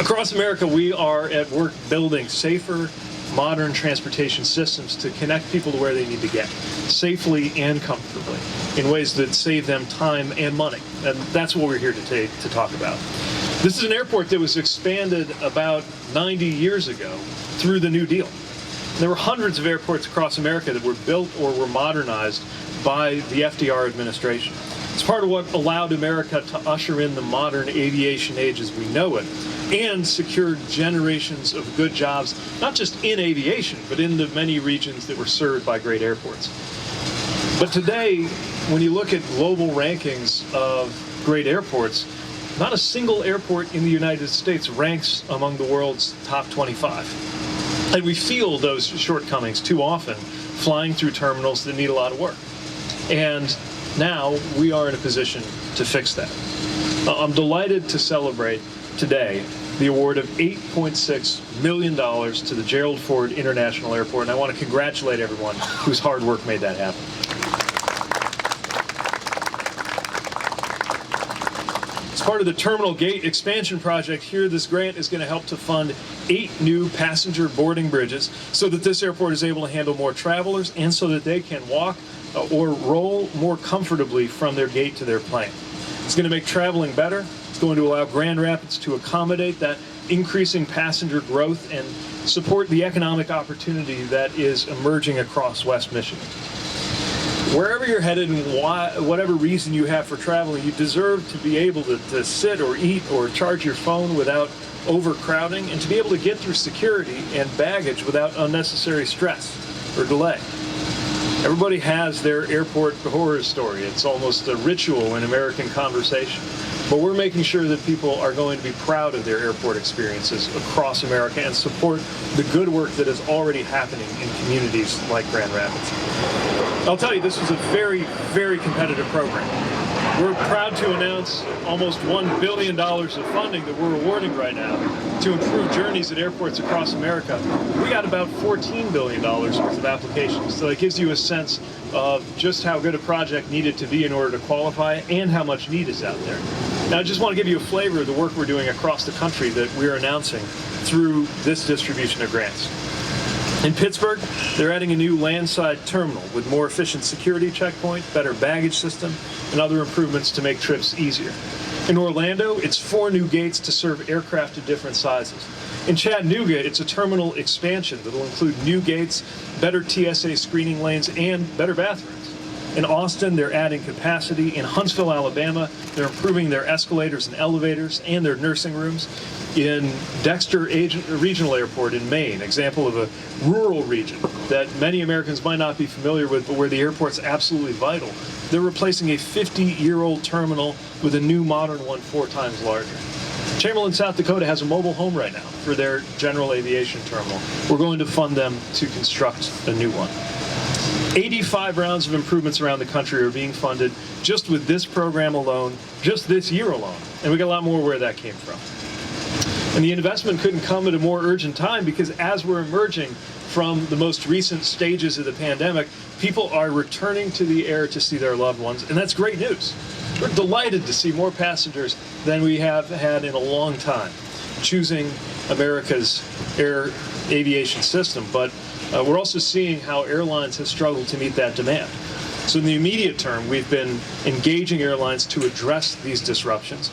Across America, we are at work building safer, modern transportation systems to connect people to where they need to get, safely and comfortably, in ways that save them time and money. And that's what we're here today to talk about. This is an airport that was expanded about 90 years ago through the New Deal. There were hundreds of airports across America that were built or were modernized by the FDR administration. It's part of what allowed America to usher in the modern aviation age as we know it, and secured generations of good jobs, not just in aviation, but in the many regions that were served by great airports. But today, when you look at global rankings of great airports, not a single airport in the United States ranks among the world's top 25. And we feel those shortcomings too often flying through terminals that need a lot of work. And now we are in a position to fix that. I'm delighted to celebrate today the award of $8.6 million to the Gerald Ford International Airport, and I want to congratulate everyone whose hard work made that happen. As part of the Terminal Gate expansion project here, this grant is going to help to fund 8 new passenger boarding bridges so that this airport is able to handle more travelers and so that they can walk or roll more comfortably from their gate to their plane. It's going to make traveling better. It's going to allow Grand Rapids to accommodate that increasing passenger growth and support the economic opportunity that is emerging across West Michigan. Wherever you're headed and whatever reason you have for traveling, you deserve to be able to sit or eat or charge your phone without overcrowding and to be able to get through security and baggage without unnecessary stress or delay. Everybody has their airport horror story. It's almost a ritual in American conversation. But we're making sure that people are going to be proud of their airport experiences across America and support the good work that is already happening in communities like Grand Rapids. I'll tell you, this was a very, very competitive program. We're proud to announce almost $1 billion of funding that we're awarding right now to improve journeys at airports across America. We got about $14 billion worth of applications, so it gives you a sense of just how good a project needed to be in order to qualify and how much need is out there. Now, I just want to give you a flavor of the work we're doing across the country that we're announcing through this distribution of grants. In Pittsburgh, they're adding a new landside terminal with more efficient security checkpoint, better baggage system, and other improvements to make trips easier. In Orlando, it's 4 new gates to serve aircraft of different sizes. In Chattanooga, it's a terminal expansion that will include new gates, better TSA screening lanes, and better bathrooms. In Austin, they're adding capacity. In Huntsville, Alabama, they're improving their escalators and elevators and their nursing rooms. In Dexter Regional Airport in Maine, example of a rural region that many Americans might not be familiar with, but where the airport's absolutely vital, they're replacing a 50-year-old terminal with a new modern one 4 times larger. Chamberlain, South Dakota has a mobile home right now for their general aviation terminal. We're going to fund them to construct a new one. 85 rounds of improvements around the country are being funded just with this program alone, just this year alone. And we got a lot more where that came from. And the investment couldn't come at a more urgent time because as we're emerging from the most recent stages of the pandemic, people are returning to the air to see their loved ones, and that's great news. We're delighted to see more passengers than we have had in a long time choosing America's air aviation system, but we're also seeing how airlines have struggled to meet that demand. So in the immediate term, we've been engaging airlines to address these disruptions,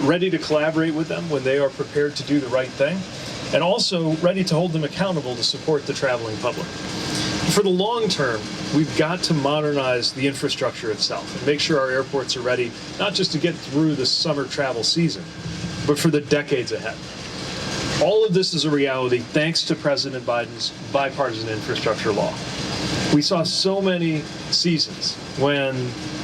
ready to collaborate with them when they are prepared to do the right thing, and also ready to hold them accountable to support the traveling public. For the long term, we've got to modernize the infrastructure itself and make sure our airports are ready, not just to get through the summer travel season, but for the decades ahead. All of this is a reality thanks to President Biden's Bipartisan Infrastructure Law. We saw so many seasons when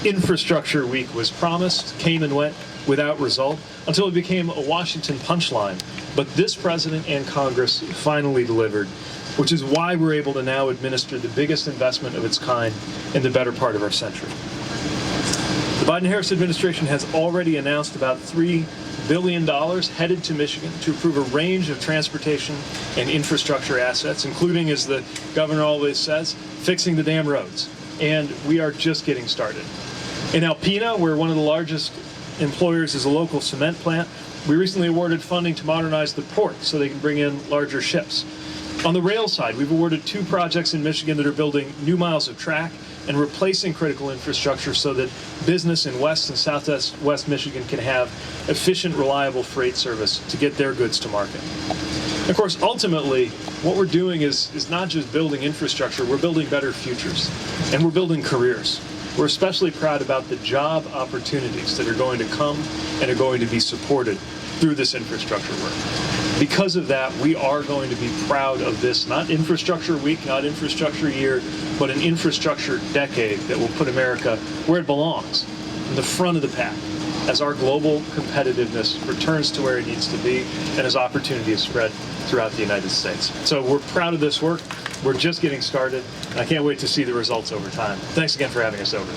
Infrastructure Week was promised, came and went without result, until it became a Washington punchline. But this president and Congress finally delivered, which is why we're able to now administer the biggest investment of its kind in the better part of our century. The Biden-Harris administration has already announced about $3 billion headed to Michigan to improve a range of transportation and infrastructure assets, including, as the governor always says, fixing the damn roads. And we are just getting started. In Alpena, where one of the largest employers is a local cement plant, We recently awarded funding to modernize the port so they can bring in larger ships. On the rail side, we've awarded 2 projects in Michigan that are building new miles of track and replacing critical infrastructure so that business in West and Southwest Michigan can have efficient, reliable freight service to get their goods to market. Of course, ultimately, what we're doing is not just building infrastructure, we're building better futures, and we're building careers. We're especially proud about the job opportunities that are going to come and are going to be supported through this infrastructure work. Because of that, we are going to be proud of this, not infrastructure week, not infrastructure year, but an infrastructure decade that will put America where it belongs, in the front of the pack, as our global competitiveness returns to where it needs to be and as opportunity is spread throughout the United States. So we're proud of this work. We're just getting started, and I can't wait to see the results over time. Thanks again for having us over.